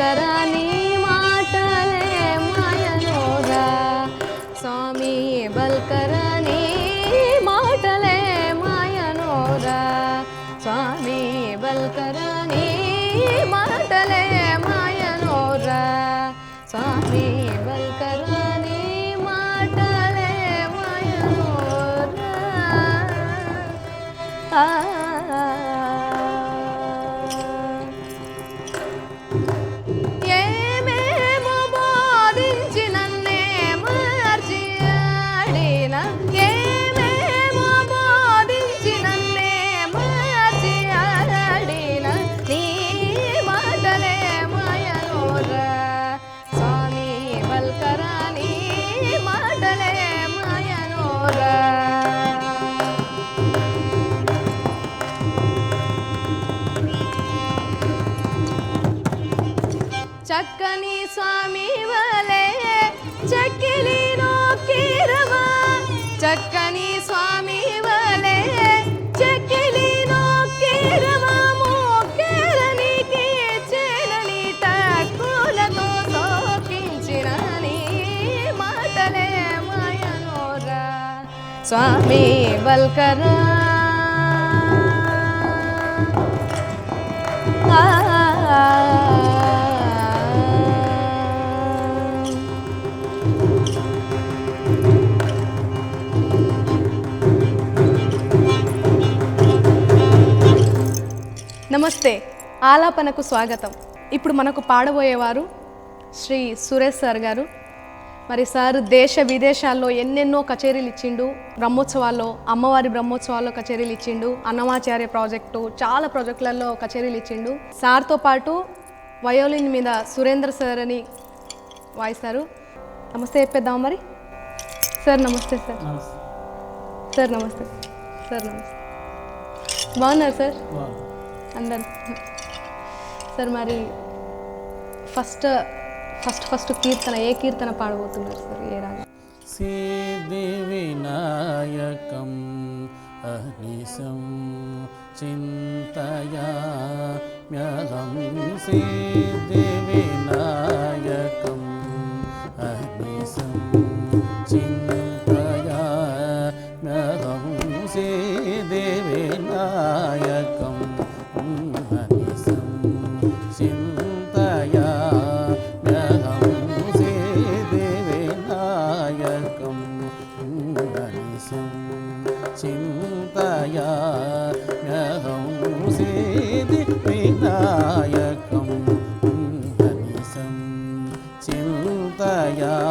బల్కరాని మాటలే మాయనోరా స్వామి బల్కరాని మాటలే మాయనోరా స్వామి బల్కరాని మాటలే మాయనోరా స్వామి బల్కరాని మాటలే మాయనోరా ఏమేమో బోధించి నన్నే మార్చి ఆడిన ఏమేమో బోధించి నన్నే మార్చి ఆడిన నీ మాటలే మాయనోరా స్వామి బల్కరాని మాటలే మాయనోరా చక్కని స్వామి వలే చక్కిలి నోకిరవా చక్కని స్వామి వలే చక్కిలి నోకిరవా మోకేరనికి చేరని టక్కులతో సోకించిన నీ మాటలే మాయనోరా స్వామి బల్కరా నమస్తే, ఆలాపనకు స్వాగతం. ఇప్పుడు మనకు పాడబోయేవారు శ్రీ సురేష్ సార్ గారు. మరి సార్ దేశ విదేశాల్లో ఎన్నెన్నో కచేరీలు ఇచ్చిండు. బ్రహ్మోత్సవాల్లో, అమ్మవారి బ్రహ్మోత్సవాల్లో కచేరీలు ఇచ్చిండు. అన్నమాచార్య ప్రాజెక్టు, చాలా ప్రాజెక్టులలో కచేరీలు ఇచ్చిండు. సార్తో పాటు వయోలిన్ మీద సురేంద్ర సార్ అని వాయిస్తారు. నమస్తే చెప్పేద్దాం మరి. సార్ నమస్తే. సార్ సార్ నమస్తే. సార్ నమస్తే. బాగున్నారు సార్ అందరు? సార్ మరి ఫస్ట్ కీర్తన ఏ కీర్తన పాడబోతున్నారు సార్? ఏ రాగం? సిద్ధి వినాయకం అనిశం చింతయామ్యహం సిద్ధి వినాయకం అనిశం చింతయామ్యహం సిద్ధి వినాయకం అనిశం చింతయామ్యహం సిద్ధి వినాయకం అనిశం చింతయామ్యహం సిద్ధి వినాయకం అనిశం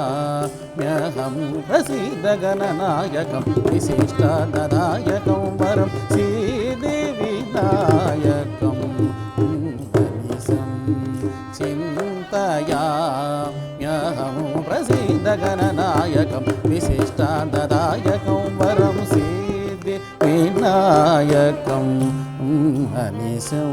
చింతయామ్యహం ప్రసీదగణనాయకం విశిష్టాదాయకం వరం సిద్ధి వినాయకం అనిశం చింతయామ్యహం ప్రసీదగణనాయకం విశిష్టాదాయకం వరం సిద్ధి వినాయకం అనిశం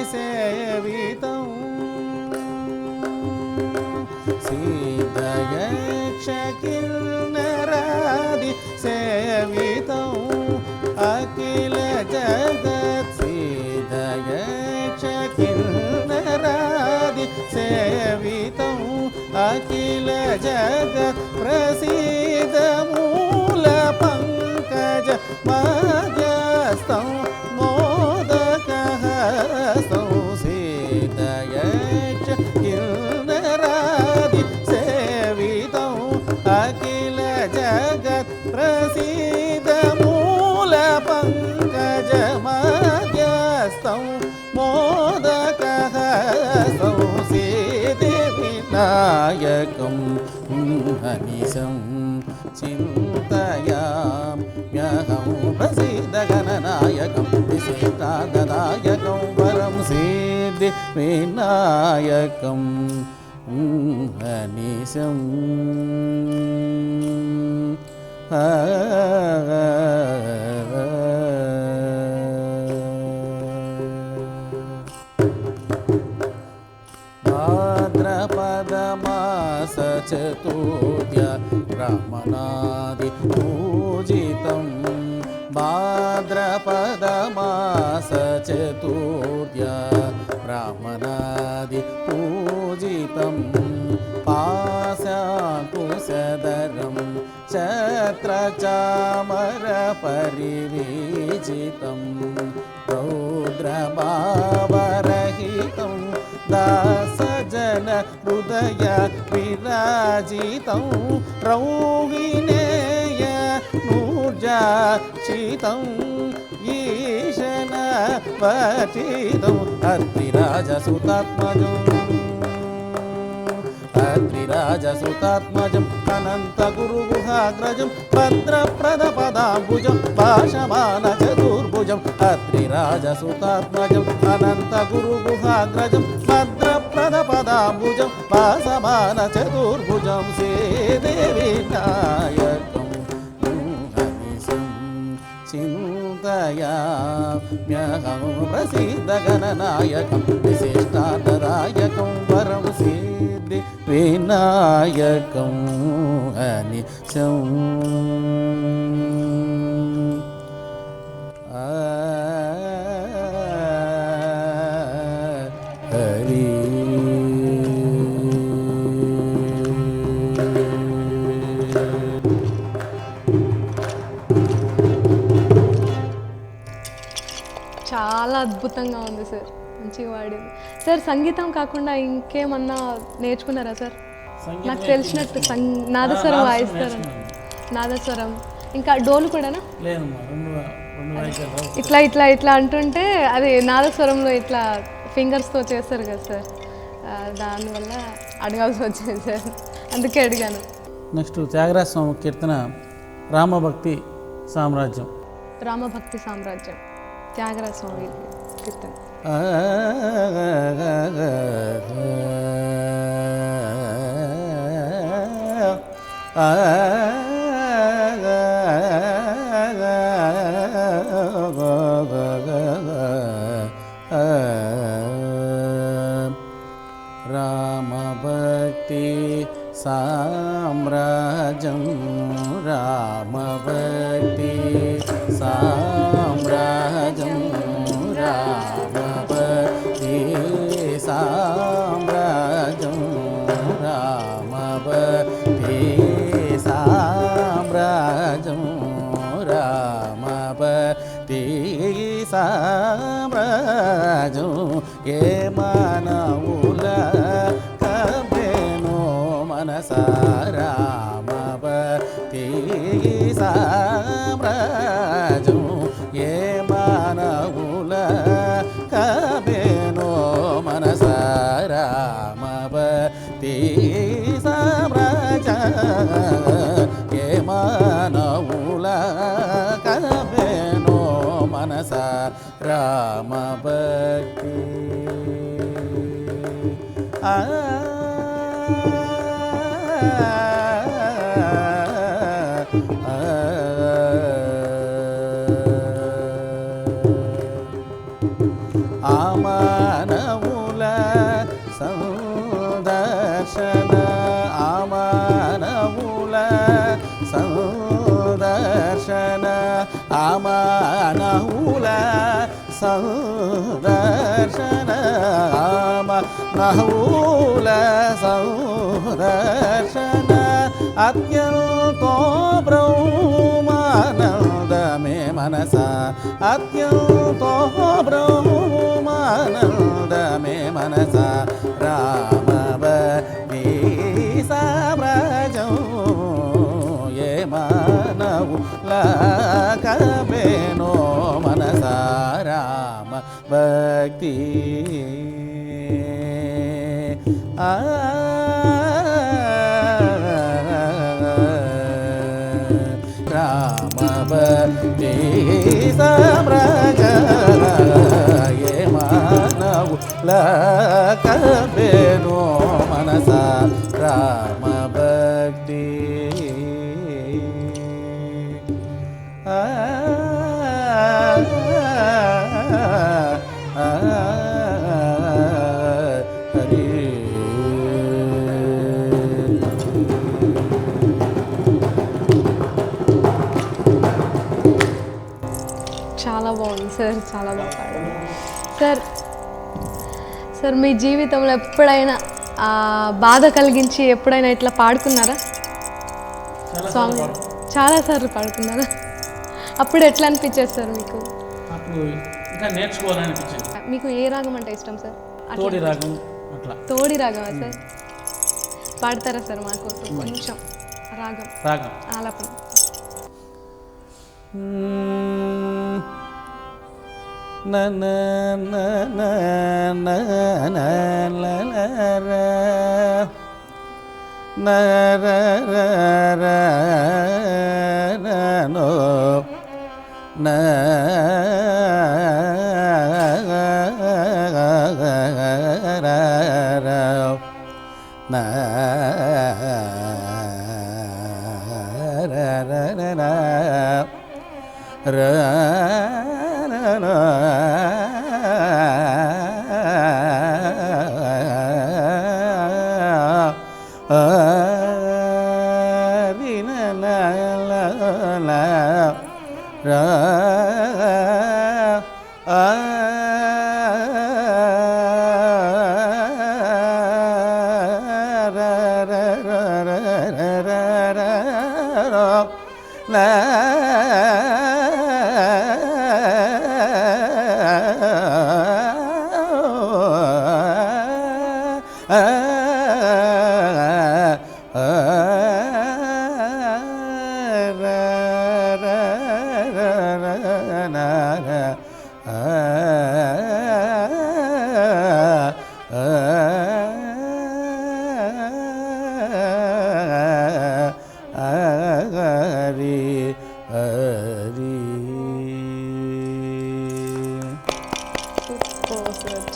సిద్ధయక్షకిన్నరాదిసేవితం సిద్ధయక్షకిన్నరాదిసేవితం అఖిల జగత్ సిద్ధయక్షకిన్నరాదిసేవితం అఖిల జగత్ ప్రసీద మూల పంకజ మధ్యస్థం మోదకహస్తం సిద్ధయక్షకిన్నరాదిసేవితం అఖిల జగత్ ప్రసీద మూల పంకజ మధ్యస్థం మోదకహస్తం సిద్ధి వినాయకం అనిశం చింతయామ్యహం ప్రసీదగణనాయకం విశిష్టాదాయకం వరం సిద్ధి వినాయకం అనిశం భాద్రపదమాస చతుర్థ్య బ్రాహ్మణాది పూజితం భాద్రపదమాస చతుర్థ్య బ్రాహ్మణాది పూజితం పాశాంకుశధరం ఛత్రచామర పరివిజితం రౌద్రభావరహితం దాసజన హృదయ విరాజితం రౌగినేయ నూర్జాచితం ఈశన వచితం అత్రిరాజసుతాత్మజం అత్రిరాజసుతాత్మజం అనంతగురుగుహాగ్రజం భద్రప్రదపదాంబుజం భాషమాన చతుర్భుజం అత్రిరాజసుతాత్మజం అనంతగురుగుహాగ్రజం భద్రప్రదపదాంబుజం భాషమాన చతుర్భుజం శ్రీదేవి నాయకం హరిశం చింతయామ్యహం ప్రసిద్ధగణనాయకం విశిష్టార్థదాయకం వరం సిద్ధి వినాయకం అనిశం హరి చాలా అద్భుతంగా ఉంది సార్, మంచిగా వాడింది సార్. సంగీతం కాకుండా ఇంకేమన్నా నేర్చుకున్నారా సార్? నాకు తెలిసినట్టు నాదస్వరం వాయిస్తారు, నాదస్వరం ఇంకా డోలు కూడానా? ఇట్లా ఇట్లా ఇట్లా అంటుంటే అది నాదస్వరంలో ఇట్లా ఫింగర్స్తో చేస్తారు కదా సార్, దానివల్ల అడగాల్సి వచ్చింది సార్, అందుకే అడిగాను. నెక్స్ట్ త్యాగరాజ స్వామి కీర్తన రామభక్తి సామ్రాజ్యం. రామభక్తి సామ్రాజ్యం త్యాగరాజ స్వామి కీర్తన. రామభక్తి సామ్రాజ్యం రామభక్తి సామ్రాజ్యం రామభక్తి సామ్రాజ్యం రామభక్తి సామ్రాజ్యం రామభక్తి సామ్రాజ్యం ఏ మానవుల కబేనో మనసా రామభక్తి సామ్రాజ్యం ఏ మానవుల కబేనో మనసా రామభక్తి సామ్రాజ్యం ఏ మానవుల కబేనో మనసా రామభక్తి. ఆమానవుల సందర్శన ఆమానవుల సందర్శన ఆమానవుల సందర్శన ఆమానవుల సందర్శన అత్యంతో బ్రహ్మానందమే మనసా అత్యంతో బ్రహ్మానందమే మనసా రామభక్తి సామ్రాజ్యం ఏ మానవుల కబేనో మనసా రామభక్తి. రామభక్తి సామ్రాజ్యం ఏ మానవుల కబేనో మనసా రామభక్తి. హరి సార్ చాలా బాగా పాడారు సార్. సార్ మీ జీవితంలో ఎప్పుడైనా బాధ కలిగించి ఎప్పుడైనా ఇట్లా పాడుకున్నారా సాంగ్? చాలాసార్లు పాడుకున్నారా? అప్పుడు ఎట్లా అనిపించేది సార్ మీకు? అప్పుడు ఇంకా నేర్చుకోవాలనిపించింది. మీకు ఏ రాగం అంటే ఇష్టం సార్? తోడి రాగం అట్లా. తోడి రాగమా సార్? పాడతారా సార్ మాకు కొంచెం రాగం రాగం ఆలాపన?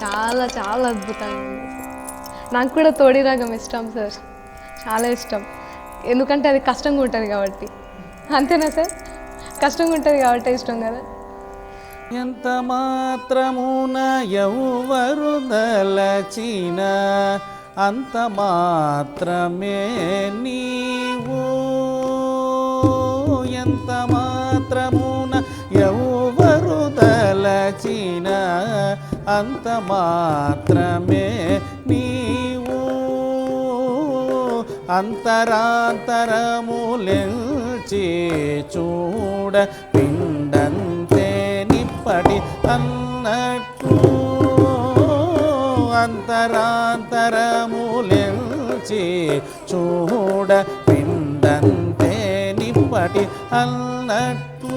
చాలా చాలా అద్భుతంగా ఉంది సార్. నాకు కూడా తోడి రాగం ఇష్టం సార్, చాలా ఇష్టం. ఎందుకంటే అది కష్టంగా ఉంటుంది కాబట్టి. అంతేనా సార్? కష్టంగా ఉంటుంది కాబట్టి ఇష్టం కదా. ఎంత మాత్రమున ఎవ్వరు దలచిన అంత మాత్రమే నీవు. ఎంత మాత్రమున ఎవ్వరు దలచిన అంత మాత్రమే నీవు. అంతరాంతరములెంచి చూడ పిండంతే నిప్పటి అన్నట్టు. అంతరాంతరములెంచి చూడ పిండంతే నిప్పటి అన్నట్టు.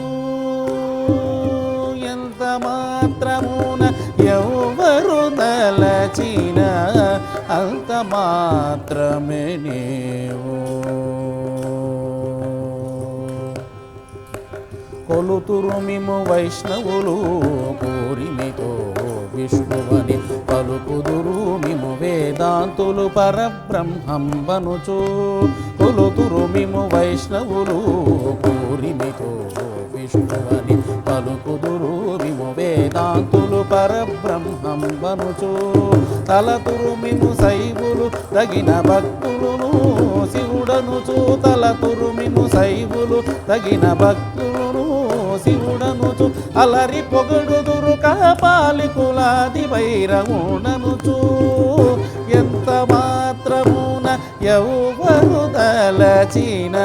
ఎంత మాత్రమున ఎవ్వరు దలచిన అంత మాత్రమే నీవు. కొలుతురు మిము వైష్ణవులు కోరిమితో విష్ణువని పలుకుదురు మిము వేదాంతులు పరబ్రహ్మంబనుచు. కొలుతురు మిము వైష్ణవులు కోరిమితో విష్ణువని పలుకుదురు మిము వేదాంతులు పరబ్రహ్మంబనుచు. తలతురు మిము శైవులు తగిన భక్తులను శివుడనుచు. తలతురు మిము శైవులు తగిన భక్తులను శివుడనుచు. అలరి పొగడుదురు కాపాలికులాది వైరముననుచు. ఎంత మాత్రమున ఎవ్వరు దలచిన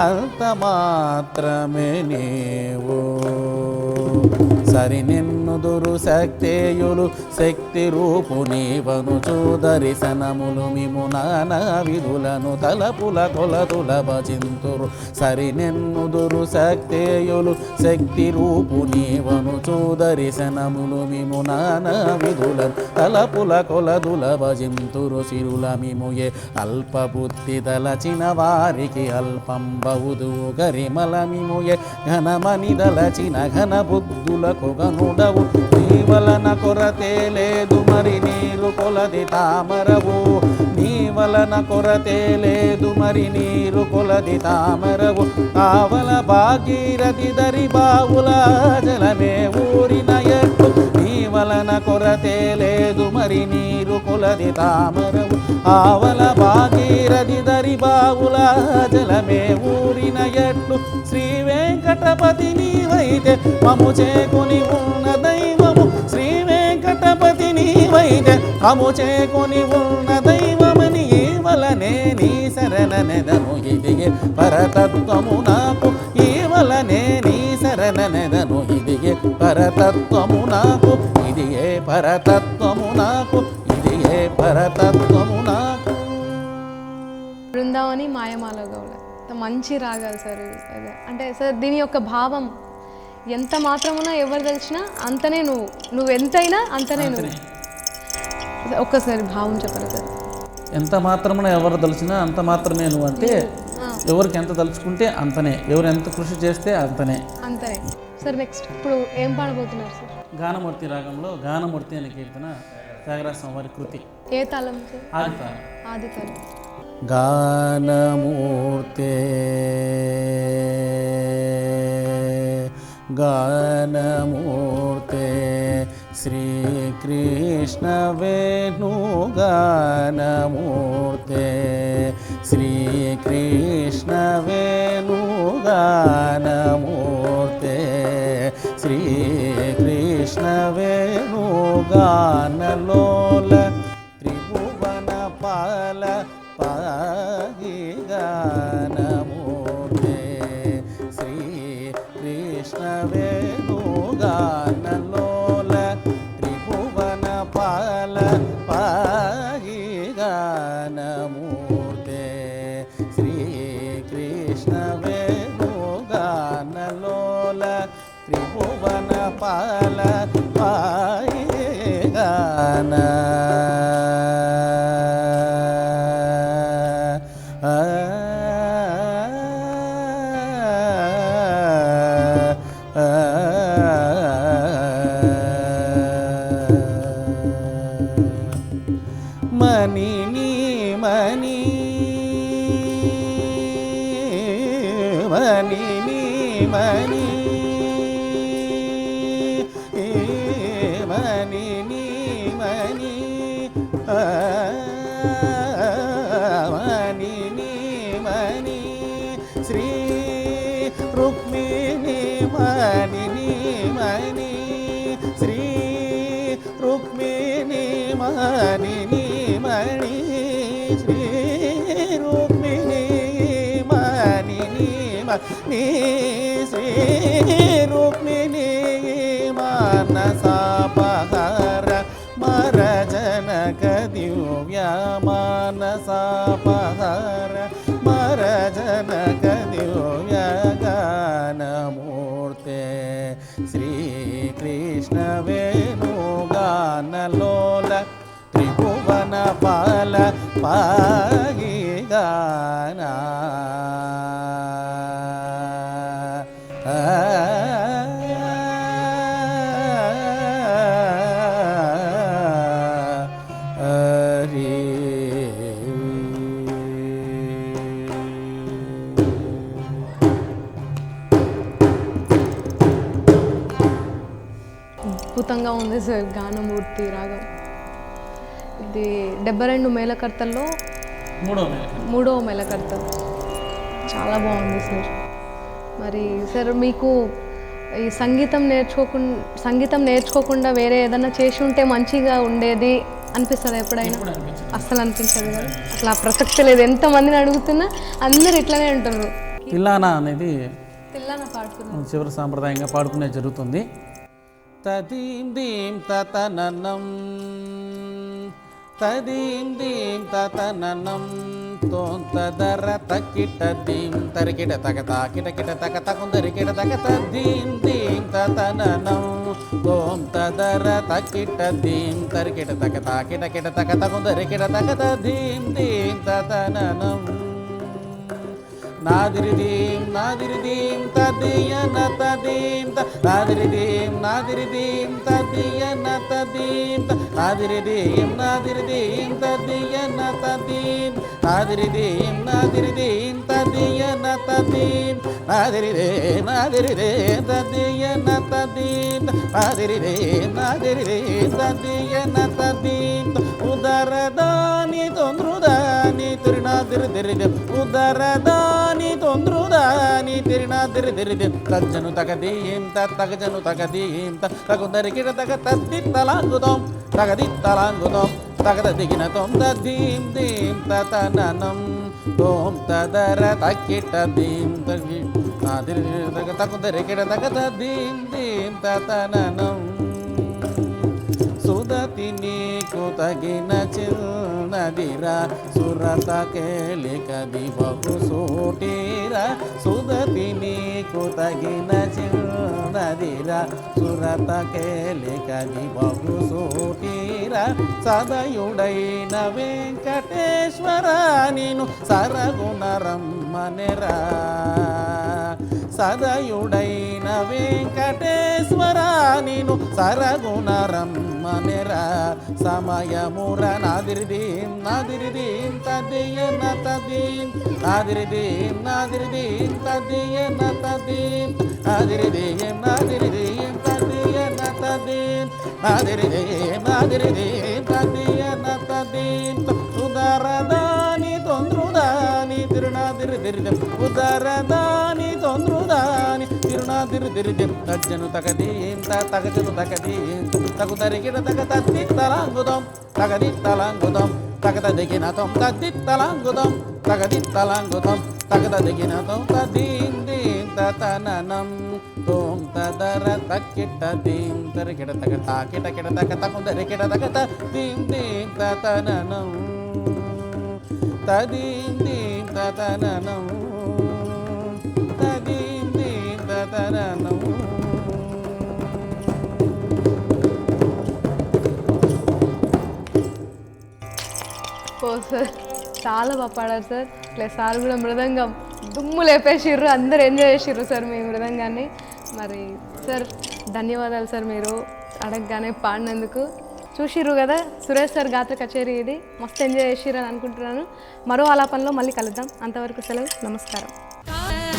అంత మాత్రమే నీవు. సరినెన్నుదురు శక్తేయులు శక్తి రూపు నీవనుచు. దర్శనములు మిము నానా విధులను తలపుల కొలదుల భజింతురు. సరినెన్నుదురు శక్తేయులు శక్తి రూపు నీవనుచు. దర్శనములు మిము నానా విధులను తలపుల కొలదుల భజింతురు. సిరుల మిముయే అల్పబుద్ధి దలచిన వారికి అల్పం బహుదు. గరిమల మిముయే ఘనమని దలచిన ఘన బుద్ధులకు గనుడవు. నీ వలన కొరతే లేదు మరి నీరు కొలది తామరవు. నీ వలన కొరతే లేదు మరి నీరు కొలది తామరవు. ఆవల భాగీరథి దరి బావుల జలమే ఊరిన ఎట్టు. నీ వలన కొరతే లేదు మరి నీరు కొలది తామరవు. ఆవల భాగీరథి దరి బావుల జలమే ఊరిన ఎట్లు. శ్రీ వెంకట వెంకటపతి నీవైతే మము చేకొని ఉన్న దైవము శ్రీ వెంకటపతి నీవైతే మము చేకొని ఉన్న దైవమని ఈవలనే నీ శరణనెదను ఇదిగే పరతత్వము నాకు ఈవలనే నీ శరణనెదను ఇదిగే పరతత్వము నాకు ఇదిగే పరతత్వము నాకు ఇదిగే పరతత్వము నాకు. బృందావని మాయమాల గౌడ మంచి రాగాలు సార్ ఇవి. అదే అంటే సార్ దీని యొక్క భావం ఎంత మాత్రమునా ఎవరు తెలిసినా అంతనే నువ్వు ఎంతైనా అంతనే నువ్వు. ఒక్కసారి భావం చెప్పరా సార్? ఎంత మాత్రమున ఎవరు తలుచినా అంత మాత్రమే నువ్వు అంటే ఎవరికి ఎంత తలుచుకుంటే అంతనే, ఎవరు ఎంత కృషి చేస్తే అంతనే. అంతనే సార్. నెక్స్ట్ ఇప్పుడు ఏం పాడబోతున్నారు సార్? గానమూర్తి రాగంలో గానమూర్తి అనే కీర్తన త్యాగరాజ స్వామి వారి కృతి. ఏ తాళం సార్? ఆది తాళం. ఆది తాళం. గానమూర్తే గానమూర్తే శ్రీకృష్ణ వేణుగానమూర్తే శ్రీకృష్ణ వేణుగానమూర్తే శ్రీకృష్ణ వేణుగానలోల త్రిభువన పాల పాగిగానమూర్తే శ్రీకృష్ణ వేణుగానలోల త్రిభువన పాల పాగిగానమూర్తే శ్రీకృష్ణ వేణుగానలోల త్రిభువన పాల పాగిగాన మణి నీ మణి మణి నీ మణి మణి నీ మణి మణి నీ మణి శ్రీ రుక్మిణి మణి నీ మణి శ్రీ రుక్మిణి మణి నీ మణి శ్రీ రుక్మిణి మణి నీ మణి శ్రీ రుక్మిణి మానసాపహార మరజనక దివ్య మానసాపహార మరజనక దివ్య గానమూర్తే శ్రీకృష్ణ వేణుగానలోల త్రిభువన పాల పాగిగాన అద్భుతంగా ఉంది సార్ గానమూర్తి రాగం. ఇది 72 మేళకర్తల్లో మూడవ మేళకర్త. చాలా బాగుంది సార్. మరి సార్ మీకు ఈ సంగీతం నేర్చుకోకుండా వేరే ఏదైనా చేసి ఉంటే మంచిగా ఉండేది అనిపిస్తుంది ఎప్పుడైనా? అస్సలు అనిపించదు కదా, అసలు ఆ ప్రసక్తి లేదు. ఎంతమందిని అడుగుతున్నా అందరు ఇట్లనే అంటున్నారు. తిల్లానా అనేది తిల్లానా పాడుతున్నారు, చివరి సాంప్రదాయంగా పాడుకునే జరుగుతుంది. తదీం దీం తతననం తదీం దీం తతననం తోంతదర తకిట దీం తరికిట తకత కిటకిట తకత కుందరికిట తకత దీం దీం తతననం తోంతదర తకిట దీం తరికిట తకత కిటకిట తకత కుందరికిట తకత దీం దీం తతననం నాదిరిదీం నాదిరిదీం తదియన తదీం నాదిరిదీం నాదిరిదీం తదియన తదీం నాదిరిదీం నాదిరిదీం తదియన తదీం నాదిరిదీం నాదిరిదీం తదియన తదీం నాదిరిదీం నాదిరిదీం తదియన తదీం నాదిరిదీం నాదిరిదీం తదియన తదీం ఉదరదాని తొంద్రుదాని తిరునాదిరిదిరిది ఉదరదాని తొంద్రుదాని తిరునాదిరి దిరి దిరి దిం తజ్జను తగదీం తగజను తగదీం తగుదరికిడ తగ తద్దిత్తలాంగుదం తగదిత్తలాంగుదం తగద దిగిన తొం దీం దీం తతననం తోం తదర తక్కిట దీం తగి నాదిరి తగ తగుదరికిడ తగ తద్దీం దీం తతననం సుదతి నీకు తగిన చిన్నదిరా సురత కేలికది బహు సూటిరా సుదతి నీకు తగిన చిన్నదిరా సురత కేలికది బహు సూటిరా సదయుడైన వెంకటేశ్వర నిను సరగుణ రమ్మనెరా సదయుడైన వెంకటేశ్వర నిను సరగుణ రమ్మనెరా సమయముర నాదిరిదీం తదియన తదీం నాదిరిదీం తదియన తదీం నాదిరిదీం తదియన తదీం నాదిరిదీం తదియన తదీం ఉదరదాని తొంద్రుదాని తిరునాదిరిదిరిదం ఉదరదాని తొంద్రుదాని తిరునాదిరిదిరిదం తజ్జను తగదీం తగజను తగదీం తగుదరికిడ తగ తద్దిత్తలాంగుదం తగదిత్తలాంగుదం తగద దిగిన తొం తద్దిత్తలాంగుదం తగదిత్తలాంగుదం తగద దిగిన తొం తదీం దీం తతననం తోం తదర తక్కిట దీం తరికిడ తగ తాకిట కిడ తగ తగుదరికిడ తగ తద్దీం దీం తతననం తదీం దీం తతననం తదీం దీం తతననం. ఓ సార్ చాలా బాగా పాడారు సార్. ప్లస్ సార్ కూడా మృదంగం దుమ్ము లేపేసిర్రు, అందరు ఎంజాయ్ చేసిర్రు సార్ మీ మృదంగాన్ని. మరి సార్ ధన్యవాదాలు సార్, మీరు అడగగానే పాడినందుకు. చూసిర్రు కదా సురేష్ సార్ గాత్ర కచేరీ, ఇది మస్తు ఎంజాయ్ చేసిర్రు అని అనుకుంటున్నాను. మరో ఆలాపనలో మళ్ళీ కలుద్దాం. అంతవరకు సెలవు, నమస్కారం.